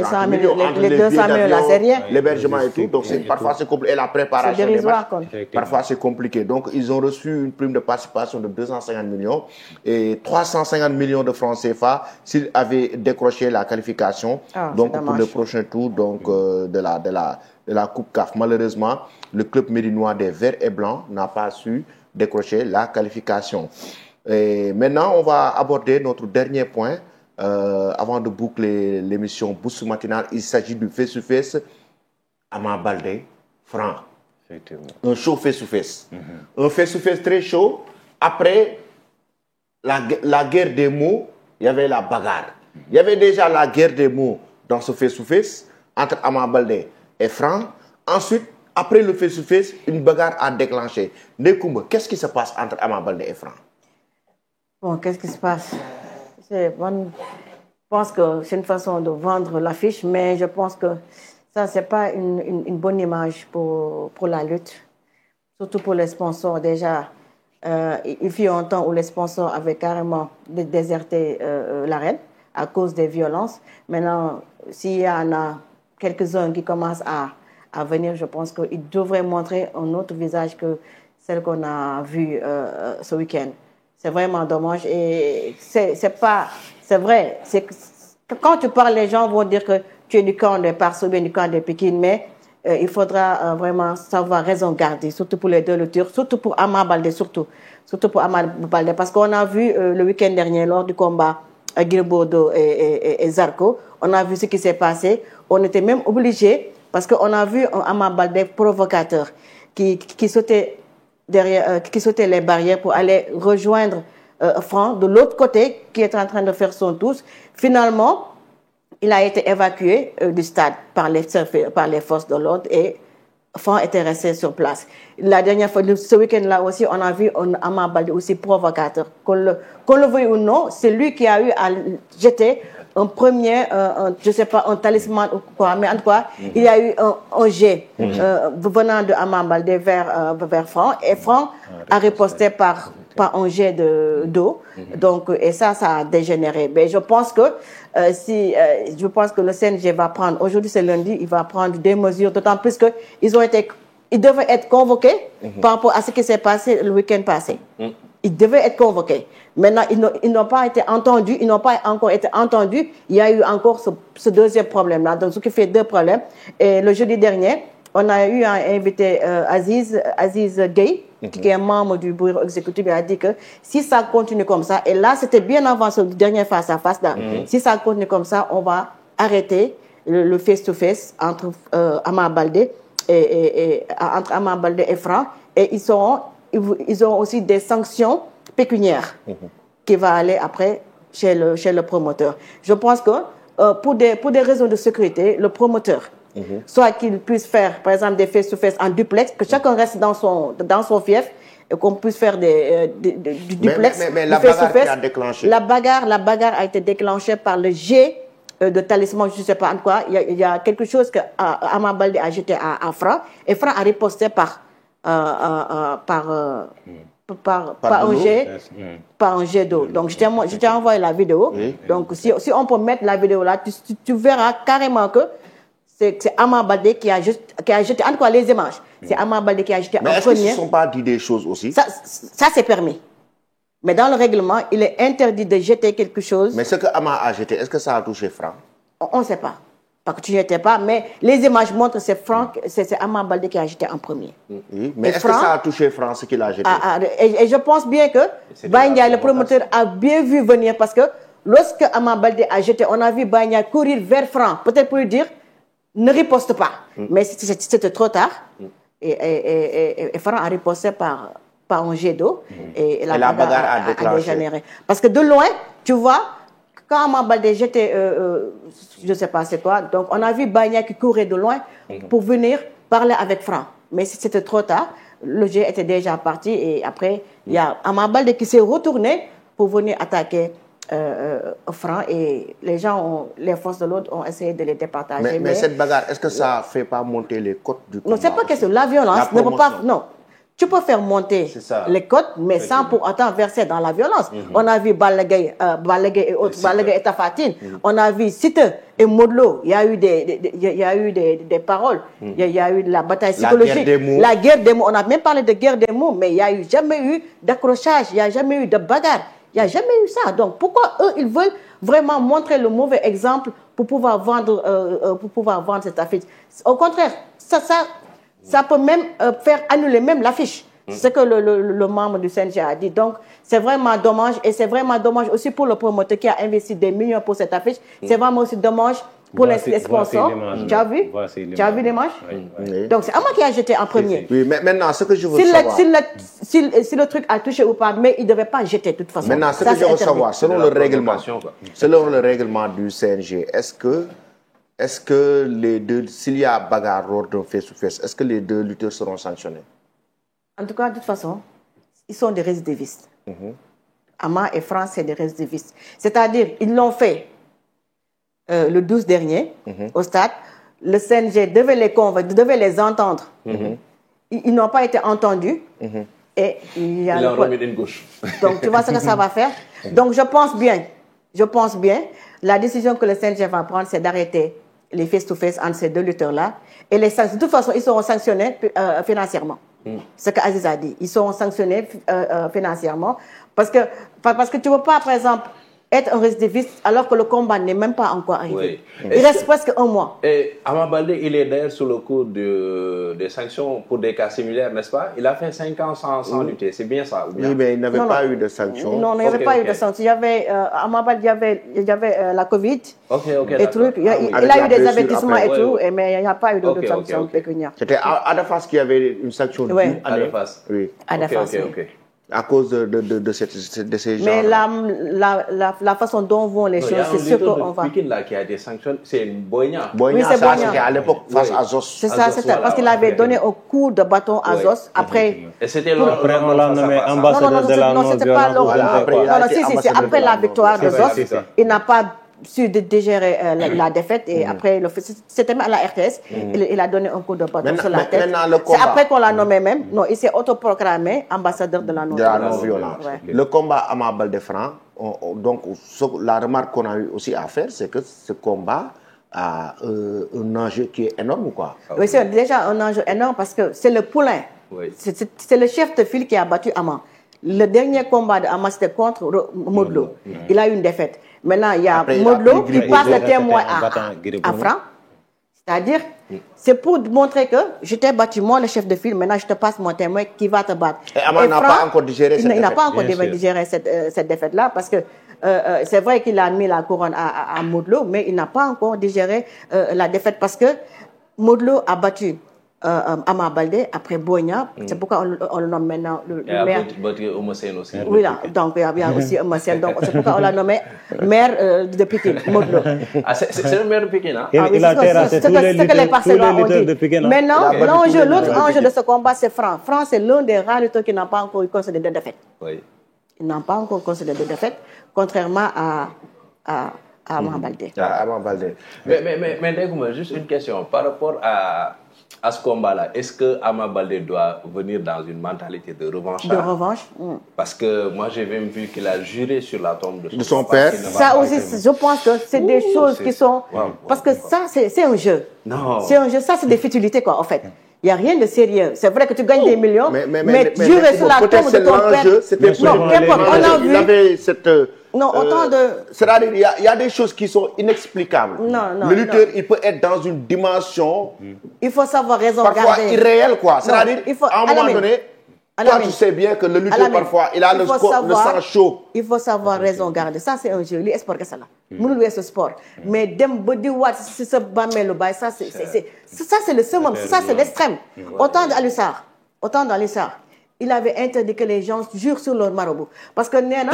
30 millions entre les 200 millions, là, c'est rien. L'hébergement et tout. Donc, parfois, c'est compliqué. Et la préparation des matchs, parfois, c'est compliqué. Donc, ils ont reçu une prime de participation de 250 millions et 350 millions de francs CFA s'ils avaient décroché la qualification. Donc, pour le prochain tour donc, de la Coupe CAF. Malheureusement, le club médinois des Verts et Blancs n'a pas su décrocher la qualification. Et maintenant, on va aborder notre dernier point. Avant de boucler l'émission Boost Matinale, il s'agit du face-to-face Ama Baldé, Franc. Un show face-to-face. Un face-to-face très chaud. Après la guerre des mots, il y avait la bagarre. Il y avait déjà la guerre des mots dans ce face-to-face entre Ama Baldé et Franc. Ensuite, après le face-to-face, une bagarre a déclenché. Nekoumba, qu'est-ce qui se passe entre Ama Baldé et Franc? Bon, qu'est-ce qui se passe? Je pense que c'est une façon de vendre l'affiche, mais je pense que ça, ce n'est pas une bonne image pour la lutte. Surtout pour les sponsors. Déjà, il fut un temps où les sponsors avaient carrément déserté l'arène à cause des violences. Maintenant, s'il y en a quelques-uns qui commencent à venir, je pense qu'ils devraient montrer un autre visage que celle qu'on a vue ce week-end. C'est vraiment dommage et c'est vrai. Quand tu parles, les gens vont dire que tu es du camp des Parcelles, du camp des Pékin, mais il faudra vraiment savoir raison garder, surtout pour les deux lutteurs, surtout pour Ama Baldé, surtout pour Ama Baldé, parce qu'on a vu le week-end dernier lors du combat Gris Bordeaux et Zarco, on a vu ce qui s'est passé. On était même obligé, parce qu'on a vu un Ama Baldé provocateur qui sautait qui sautait les barrières pour aller rejoindre Franc de l'autre côté qui est en train de faire son tour. Finalement, il a été évacué du stade par les forces de l'ordre et Franc était resté sur place. La dernière fois, ce week-end-là aussi, on a vu un Ama Baldé aussi provocateur. Qu'on le veuille ou non, c'est lui qui a eu à jeter un premier, je ne sais pas, un talisman ou quoi, mais en tout cas, il y a eu un jet venant de Ama Baldé vers Franc, et Franc a riposté par un jet d'eau. Donc, et ça a dégénéré. Mais je pense que je pense que le CNG va prendre, aujourd'hui c'est lundi, il va prendre des mesures, d'autant plus qu'ils devaient être convoqués par rapport à ce qui s'est passé le week-end passé. Ils devaient être convoqués. Maintenant, ils n'ont pas été entendus, ils n'ont pas encore été entendus. Il y a eu encore ce deuxième problème-là, donc ce qui fait deux problèmes. Et le jeudi dernier, on a eu un invité, Aziz Gueye, qui est membre du bureau exécutif, il a dit que si ça continue comme ça, et là c'était bien avant ce dernier face-à-face, si ça continue comme ça, on va arrêter le face-to-face entre Ama Baldé entre Ama Baldé et Franc, et ils auront aussi des sanctions pécuniaires qui vont aller après chez le promoteur. Je pense que pour des raisons de sécurité, le promoteur, soit qu'il puisse faire, par exemple, des face-to-face en duplex, que chacun reste dans son fief, et qu'on puisse faire du duplex. Mais la bagarre qui a déclenché. La bagarre a été déclenchée par le jet de talisman, je ne sais pas en quoi. Il y a quelque chose que Ama Baldé a jeté à Franc, et Franc a riposté par un jet d'eau. Donc, je t'ai envoyé la vidéo. Donc, si on peut mettre la vidéo là, tu verras carrément que c'est Ama Baldé qui a jeté, en tout cas les images, c'est Ama Baldé qui a jeté en premier. Mais est-ce qu'ils ne se sont pas dit des choses aussi? Ça c'est permis. Mais dans le règlement, il est interdit de jeter quelque chose. Mais ce que Ama a jeté, est-ce que ça a touché Franc? On ne sait pas. Parce que tu n'y étais pas, mais les images montrent que c'est Ama Baldé qui a jeté en premier. Oui, mais est-ce que ça a touché Franc, ce qu'il a jeté? Et je pense bien que Bagna, le promoteur, a bien vu venir, parce que lorsque Ama Baldé a jeté, on a vu Bagna courir vers Franc, peut-être pour lui dire ne riposte pas. Mais c'était trop tard. Et Franc a riposté par un jet d'eau. Et la bagarre a dégénéré. Parce que de loin, tu vois, quand Ama Baldé jetait, je ne sais pas c'est quoi, donc on a vu Bagna qui courait de loin pour venir parler avec Franc. Mais c'était trop tard. Le jet était déjà parti. Et après, il y a Ama Baldé qui s'est retourné pour venir attaquer Franc, et les forces de l'ordre ont essayé de les départager. Mais cette bagarre, est-ce que ça ne fait pas monter les côtes du combat? Non, c'est pas question. La violence ne peut pas. Non. tu peux faire monter les cotes, mais sans pour autant verser dans la violence. On a vu Balagay et autres, Balagay et Tafatine. On a vu Site et Modlo. Il y a eu des paroles. Il y a eu la bataille psychologique. La guerre des mots. On a même parlé de guerre des mots, mais il n'y a jamais eu d'accrochage, il n'y a jamais eu de bagarre. Il n'y a jamais eu ça. Donc pourquoi eux, ils veulent vraiment montrer le mauvais exemple pour pouvoir vendre cette affiche? Au contraire, ça peut même faire annuler même l'affiche. C'est ce que le membre du CNG a dit. Donc, c'est vraiment dommage. Et c'est vraiment dommage aussi pour le promoteur qui a investi des millions pour cette affiche. C'est vraiment aussi dommage pour les sponsors. Tu as vu? Tu as vu l'image? Donc, c'est Ama qui a jeté en premier. Oui, mais maintenant, ce que je veux savoir... Si le truc a touché ou pas, mais il ne devait pas jeter de toute façon. Maintenant, ce que je veux savoir, selon le règlement du CNG, est-ce que les deux, s'il y a bagarre lors d'un face-to-face, est-ce que les deux lutteurs seront sanctionnés? En tout cas, de toute façon, ils sont des récidivistes. Ama et France, c'est des récidivistes. C'est-à-dire, ils l'ont fait le 12 dernier, au stade. Le CNG devait les convaincre, devait les entendre. Ils n'ont pas été entendus. Et il a remis d'une gauche. Donc, tu vois ce que ça va faire. Donc, je pense bien, la décision que le CNG va prendre, c'est d'arrêter les face-to-face entre ces deux lutteurs-là. Et les sanctions, de toute façon, ils seront sanctionnés financièrement. Ce qu'Aziz a dit. Ils seront sanctionnés financièrement. Parce que tu ne veux pas, par exemple, être un récidiviste alors que le combat n'est même pas encore arrivé. Oui. Il reste presque un mois. Et Ama Baldé, il est d'ailleurs sous le coup des sanctions pour des cas similaires, n'est-ce pas? Il a fait 5 ans sans lutter, c'est bien ça? Oui, mais il n'avait pas eu de sanctions. Non, il n'y avait pas eu de sanctions. Il y avait, Ama Baldé, il y avait la Covid et trucs. Il a eu des avertissements et tout, mais il n'y a pas eu de sanctions pécuniaires. C'était Adafas qui avait une sanction d'une année. Oui. Adafas, à cause de ces gens. Mais la façon dont vont les choses, c'est sûr qu'on va... Il y a un leader qui a été sanctionné, c'est Boigna. Oui, c'est Boigna. C'était à l'époque face à Zos. C'est ça, parce qu'il avait donné un coup de bâton à Zos. Après... Et c'était après, on l'a nommé ambassadeur de la non-violence. Non, c'est après la victoire de Zos. Il n'a pas su digérer la défaite et après c'était même à la RTS, il a donné un coup de bâton sur la tête. C'est après qu'on l'a nommé même. Non, il s'est autoproclamé ambassadeur de la non-violence. Le combat Ama Baldé Franc, donc la remarque qu'on a eu aussi à faire, c'est que ce combat a un enjeu qui est énorme, quoi. Oui, c'est déjà un enjeu énorme parce que c'est le poulain. C'est le chef de file qui a battu Ama. Le dernier combat de Ama, c'était contre Modlo. Il a eu une défaite. Maintenant, il y a Modlo qui passe le témoin à Franc. C'est-à-dire, c'est pour montrer que je t'ai battu, moi, le chef de file, maintenant je te passe mon témoin qui va te battre. Et Ama n'a pas encore digéré cette défaite. Il n'a pas encore digéré cette défaite-là parce que c'est vrai qu'il a mis la couronne à Modlo, mais il n'a pas encore digéré la défaite parce que Modlo a battu Ama Baldé après Boigna. C'est pourquoi on le nomme maintenant le maire. Aussi. Oui, là, donc il y a aussi Oumacène. Donc c'est pourquoi on l'a nommé maire de Pikine, Modlo. C'est le maire de Pikine, hein? Il a terrassé tous les lutteurs de Pikine. Maintenant, l'autre enjeu de ce combat, c'est Franc. Franc, c'est l'un des rares lutteurs qui n'a pas encore eu concédé de défaite. Oui. Il n'a pas encore concédé de défaite, contrairement à Ama Baldé. Mais Ndegouma, juste une question. Par rapport à ce combat-là, est-ce que Ama Baldé doit venir dans une mentalité de revanche? De revanche. Parce que moi, j'ai même vu qu'il a juré sur la tombe de son père. Ça aussi, je pense que c'est des choses qui sont... Parce que ça, c'est un jeu. Non. C'est un jeu. Ça, c'est des futilités, quoi, en fait. Il n'y a rien de sérieux. C'est vrai que tu gagnes des millions, mais jurer sur la tombe de ton père... Non, n'importe. On a vu... Il avait cette... Non, autant de... C'est-à-dire, il y a des choses qui sont inexplicables. Non. Le lutteur, il peut être dans une dimension... Il faut savoir raison garder. Parfois irréelle, quoi. C'est-à-dire, à un moment donné, toi, tu sais bien que le lutteur, parfois, il a le sang chaud. Il faut savoir raison garder. Ça, c'est un jeu. L'esport, que ça là. Nous, c'est sport. Mais dem body watch, c'est ce bamé le bail, ça, c'est le summum. Ça, c'est l'extrême. Autant dans l'Issar, il avait interdit que les gens jurent sur leur marabout. Parce que, néna,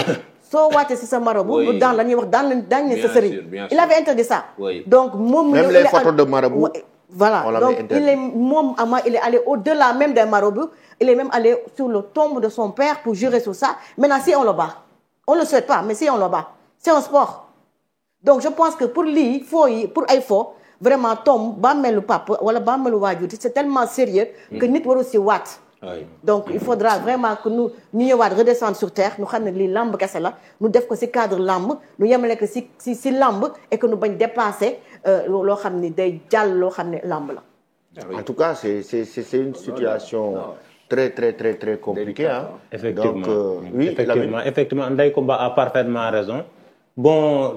so waate si sa marabout dans la nuit dans le sëriñ il avait interdit ça. Donc même les photos de marabout. Voilà. Donc il est allé au-delà même des marabouts. Il est même allé sur le tombe de son père pour jurer sur ça. Maintenant, si on le bat, on ne le souhaite pas, mais si on le bat, c'est un sport. Donc je pense que pour lui, pour vraiment tombe bamelu papa wala bamelu wajur, c'est tellement sérieux que nit waru si waat. Oui. Donc il faudra vraiment que nous redescendre sur terre nous xam ne lii lamb kese la nous def ko ci cadre lamb nous yemale ko ci lamb et que nous bañ dépasser loo xam ne day jàll loo xam ne lamb la. En tout cas c'est une situation très compliquée. Hein. Effectivement. Donc, oui, effectivement, Ndeye Comba a parfaitement raison. Bon,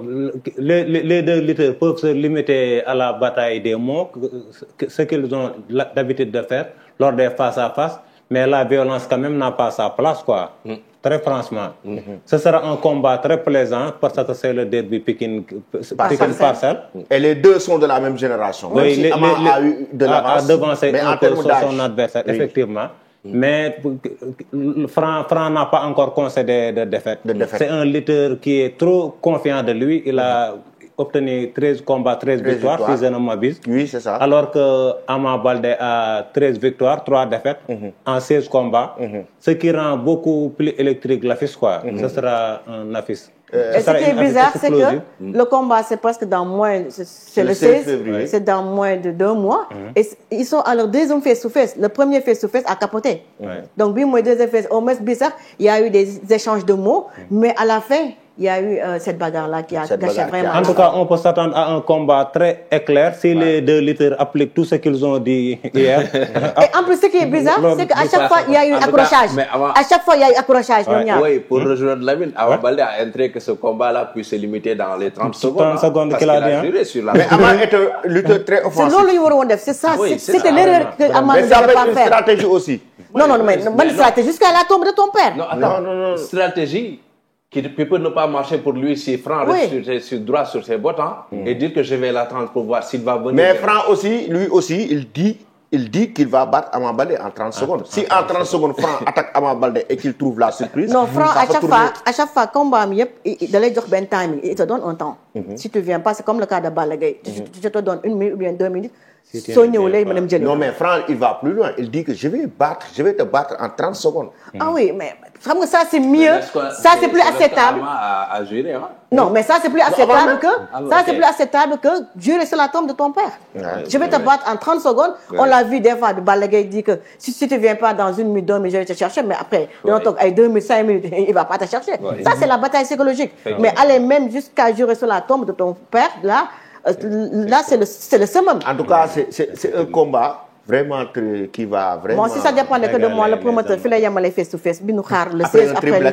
les deux lutteurs peuvent se limiter à la bataille des mots, ce qu'ils ont d'habitude de faire lors des face-à-face, mais la violence quand même n'a pas sa place, quoi. Très franchement. Ce sera un combat très plaisant parce que c'est le derby Pikine-Parcelles. Et les deux sont de la même génération. Même oui, si Ama a eu de l'avance, mais en termes d'âge, son adversaire, oui. Effectivement. Mais Franc n'a pas encore concédé de défaite. C'est un lutteur qui est trop confiant de lui. Il a obtenu 13 combats, 13 victoires, si je ne m'abuse. Oui, c'est ça. Alors que Ama Baldé a 13 victoires, 3 défaites en 16 combats. Ce qui rend beaucoup plus électrique l'affiche, quoi. Ce sera un affiche. Et ce qui est bizarre, c'est que le combat, c'est presque dans moins... C'est le 16 février. C'est dans moins de 2 mois. Et ils sont à leur deuxième face-to-face. Le premier face-to-face a capoté. Donc, oui, moi, deuxième face, au moins bizarre, il y a eu des échanges de mots, mais à la fin, il y a eu cette bagarre-là qui a gâché vraiment. En tout cas, on peut s'attendre à un combat très éclair si les deux lutteurs appliquent tout ce qu'ils ont dit hier. Et en plus, ce qui est bizarre, c'est qu'à chaque fois, il y a eu accrochage. À chaque fois, il y a eu accrochage. Oui, pour rejoindre Lamine, Ama Baldé a entré que ce combat-là puisse se limiter dans les 30 secondes. 30 secondes qu'il a dit. Mais Ama est un lutteur très offensif. C'est ça, c'était l'erreur que Ama ne devait pas faire. Mais ça peut être une stratégie aussi. Non, mais une stratégie jusqu'à la tombe de ton père. Non. Stratégie qui peut ne pas marcher pour lui si Franc reste droit sur ses bottes et dire que je vais l'attendre pour voir s'il va venir. Mais Franc aussi, lui aussi, il dit qu'il va battre Ama Baldé en 30 secondes. Si en 30 secondes, Franc attaque Ama Baldé et qu'il trouve la surprise... Non, Franc, à chaque fois, combat, il te donne un temps. Si tu ne viens pas, c'est comme le cas de Balla Gaye. Je te donne 1 minute ou bien 2 minutes. Non, mais Franc, il va plus loin. Il dit que je vais te battre en 30 secondes. Ah oui, mais ça c'est mieux. Ça c'est plus acceptable. Non, mais ça c'est plus acceptable que jurer sur la tombe de ton père. Je vais te battre en 30 secondes. On l'a vu des fois, Balla Gaye dit que si tu ne viens pas dans 1 minute, 2 minutes, je vais te chercher. Mais après, avec 2 minutes, 5 minutes, il ne va pas te chercher. Ça c'est la bataille psychologique. Mais aller même jusqu'à jurer sur la tombe de ton père, là c'est le summum. En tout cas, c'est un combat vraiment qui va vraiment... Bon, si ça dépend que de moi, le promoteur, il y a les face-to-face, le 16 après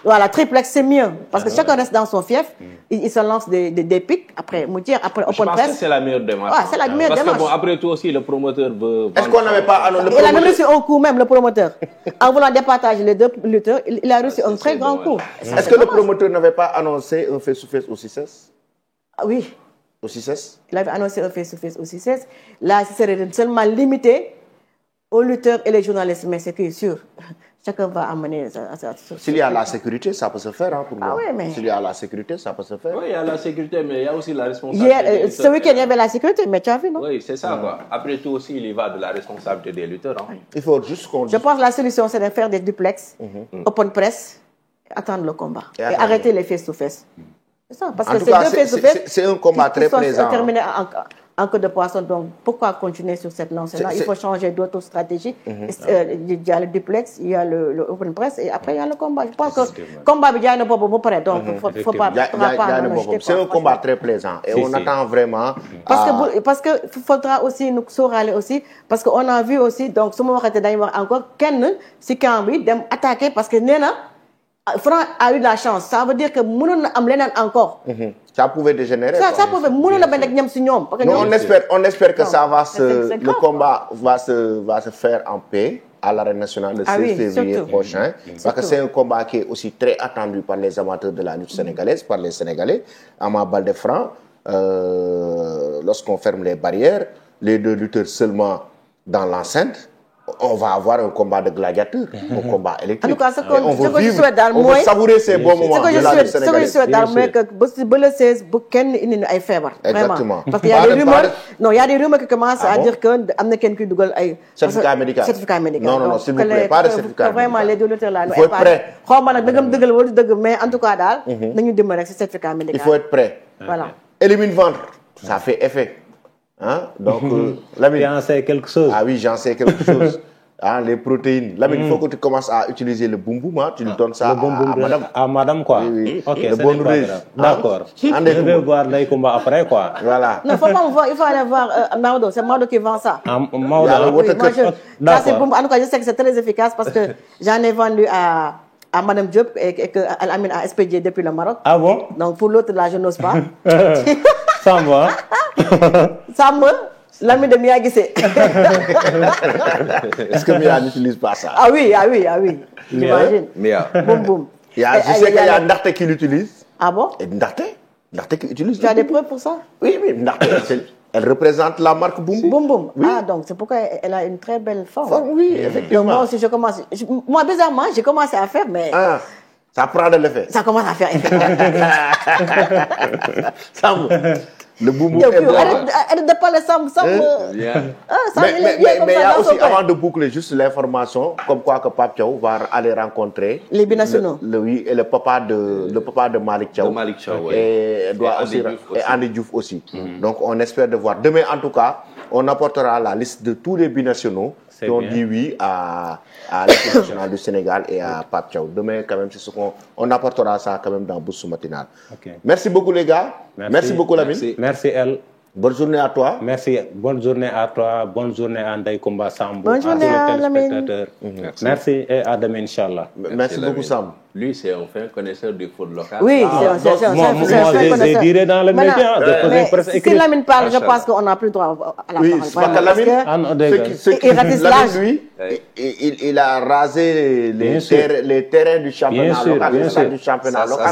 voilà, triplex, c'est mieux. Parce que chacun reste dans son fief, il se lance des pics, après open press. Je pense que c'est la meilleure démarche. C'est la meilleure démarche. Parce que après tout aussi, le promoteur veut... Est-ce qu'on n'avait pas... Il a même reçu un coup, même le promoteur. En voulant départager les deux lutteurs, il a reçu un très grand coup. Est-ce que le promoteur n'avait pas annoncé un face-to-face au 6-16? Oui. Au 6-16? Il avait annoncé un face-to-face au 6-16. Là, ce serait seulement limité aux lutteurs et les journalistes, mais c'est que sûr. Chacun va amener ça. S'il y a la sécurité, ça peut se faire pour moi. Oui, mais... S'il y a la sécurité, ça peut se faire. Oui, il y a la sécurité, mais il y a aussi la responsabilité. Ce week-end, il y avait la sécurité, mais tu as vu, non? Oui, c'est ça, quoi. Après tout aussi, il y va de la responsabilité des lutteurs. Il faut juste qu'on... Je pense que la solution, c'est de faire des duplex, open press, attendre le combat. Et arrêter les face-to-face. C'est ça, parce que ces deux face-to-face, c'est un combat très plaisant. Sont terminés en queue de poisson. Donc, pourquoi continuer sur cette lancée-là? Il faut changer d'autres stratégies. Il y a le duplex, il y a le open press, et après, il y a le combat. Je pense que le combat, il y a un peu près. Donc, il ne faut pas... C'est un combat très plaisant. Et on attend vraiment... Parce qu'il faudra aussi nous sauver aussi, parce qu'on a vu aussi, donc, ce moment, encore, Ken, si Kambi, attaquer, parce que Nena, Franc a eu de la chance. Ça veut dire que nous avons encore. Ça pouvait dégénérer. Ça pouvait. On espère que le combat va se faire en paix à l'Arène nationale le 16 février prochain. Parce que c'est un combat qui est aussi très attendu par les amateurs de la lutte sénégalaise, par les Sénégalais. Ama Baldé Franc, lorsqu'on ferme les barrières, les deux lutteurs seulement dans l'enceinte, on va avoir un combat de gladiateurs, un combat électrique. En tout cas, ce que je souhaite dans le moins, savourer ces bons moments de la lutte sénégalaise. Ce que je souhaite dans le moins, que le 16, il y a une fièvre. Exactement. Parce qu'il y a des rumeurs, il y a des rumeurs qui commencent à dire qu'il y a quelqu'un qui a un certificat médical. Non, s'il vous plaît, pas de certificat médical. Vraiment, les deux lutteurs là, il faut être prêt. Mais en tout cas, nous demandons ce certificat médical. Il faut être prêt. Voilà. Élimine ventre, ça fait effet. Donc, j'en sais quelque chose. Ah oui, j'en sais quelque chose. les protéines. Là, il faut que tu commences à utiliser le boum boum, hein. Tu lui donnes ça à madame. À madame, quoi. Oui. Ok, le bon riz. D'accord. Je vais voir Ndeye Koumba après, quoi. Voilà. Non, faut pas me voir, il faut aller voir Maodo. C'est Maodo qui vend ça. Maodo, oui, ça, c'est boum. En tout cas, je sais que c'est très efficace parce que j'en ai vendu à Madame Diop et qu'elle amène à expédier depuis le Maroc. Ah bon? Donc pour l'autre, là, je n'ose pas. Ça me va. Ça me... L'ami de Mia Guissé. Est-ce que Mia n'utilise pas ça? Ah oui. J'imagine. Mia. Boum boum. Je sais qu'il y a Ndarte qui l'utilise. Ah bon? Et Ndarte qui utilise. Tu as des preuves pour ça? Oui, Ndarte, elle représente la marque Boum Boum. Boum boum. Oui. Ah, donc c'est pourquoi elle a une très belle forme. Oui, effectivement. Donc moi aussi, je commence. Moi, bizarrement, j'ai commencé à faire, mais. Ah, ça prend de l'effet. Ça commence à faire effet. Le boum boum est bon. Arrête de parler ça. Mais il y a aussi, avant de boucler, juste l'information, comme quoi que Pape Thiaw va aller rencontrer les binationaux. Et le papa de Malick Thiaw. De Malick Thiaw, oui. Et Andy Diouf aussi. Donc on espère de voir. Demain, en tout cas, on apportera la liste de tous les binationaux qui ont dit oui à l'équipe nationale du Sénégal et à Pape Thiaw. Demain, quand même, c'est ce qu'on apportera ça quand même dans Bourse Matinale. Okay. Merci beaucoup, les gars. Merci beaucoup, Lamine. Merci, El. Bonne journée à toi. Merci. Bonne journée à toi. Bonne journée à Ndeye Koumba Sambou. Bonne journée à Lamine. Merci et à demain, Inch'Allah. Merci beaucoup, Sam. Lui, c'est un fin connaisseur du foot local. Oui, c'est un fin connaisseur. Je dirais dans le média. Si Lamine parle, je pense qu'on n'a plus droit à la parole. Oui, parce que Lamine, il a rasé les terrains du championnat local.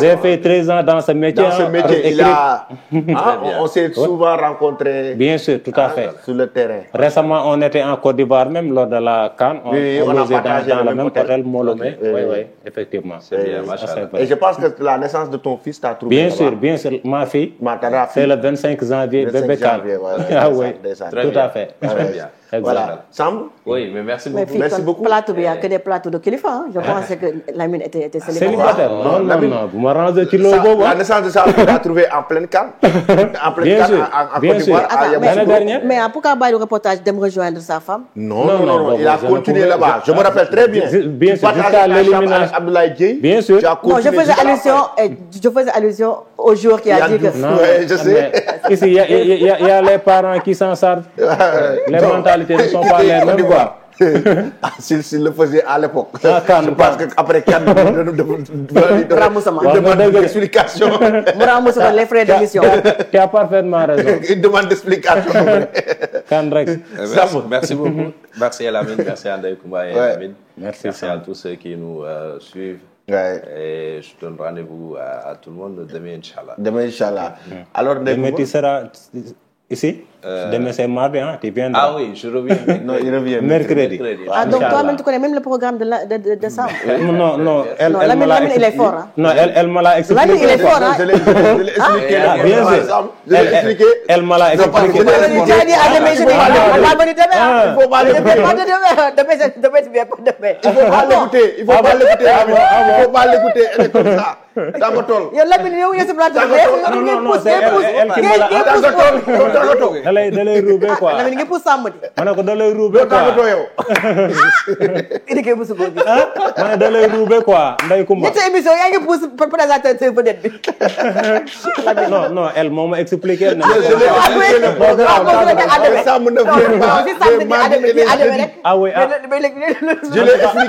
J'ai fait 13 ans dans ce métier. Dans ce métier, on s'est souvent rencontrés. Bien sûr, tout à fait. Sur le terrain. Récemment, on était en Côte d'Ivoire, même lors de la CAN. On logé dans le même hôtel Molomé. Oui, effectivement. Et je pense que la naissance de ton fils t'a trouvé. Bien sûr, ma fille. C'est le 25 janvier, bébé CAN. Ah oui, tout à fait. Très bien. Voilà. Sam? Oui, mais merci beaucoup. Merci beaucoup. Plateau, il n'y a que des plateaux de Khalifa. Je pense que Lamine était célibataire. Non, vous m'arrangez qu'il le La naissance de Sam, tu l'as trouvé en pleine CAN. En pleine CAN, en Côte d'Ivoire. L'année dernière. Mais pourquoi pas le reportage de me rejoindre sa femme? Non, il a continué là-bas. Je me rappelle très bien. Bien sûr, jusqu'à l'élimination. Abdoulaye Dieye. Bien sûr. Non, je faisais allusion au jour qui a dit que... Non, je sais. Ici, il y a les parents qui s'en servent. Les mentalités ne sont pas les mêmes, quoi. S'il le faisait à l'époque. Je pense qu'après 4 demande d'explication. Les frais d'émission. Tu as parfaitement raison. Une demande d'explication. Merci beaucoup. Merci à Lamine, merci à Ndeye Koumba et à Lamine. Merci à tous ceux qui nous suivent. Et je donne rendez-vous à tout le monde demain, Inch'Allah. Demain, Inch'Allah. Alors, demain, tu seras ici? Demain, c'est mardi, hein? Tu viendras. Ah oui, je reviens. Non, il revient. Mercredi. Donc, toi-même, tu connais même le programme de Sam? Non. Lamine, il est fort. Hein? Non, elle me l'a expliqué. Lamine, il est fort. Hein? Je l'ai expliqué. Bien sûr. Je l'ai expliqué. Elle me l'a expliqué. Tu as dit à demain, je vais aller demain. Il faut pas l'écouter. Il faut pas l'écouter. Il faut pas l'écouter. Elle est comme ça. Tangotol. Lamine, il est sur la table. Non, c'est elle qui me l'a. Da lay roubé quoi. Lamine ngi pousse Sam di. Ma ne ko da lay roubé quoi. Il est pousse ko gis. Ma ne da lay roubé quoi. Ndeye Koumba. Cette émission yaa ngi pousse présentateur vedette bi. Non, elle m'a expliqué. Ah oui. Je l'ai expliqué.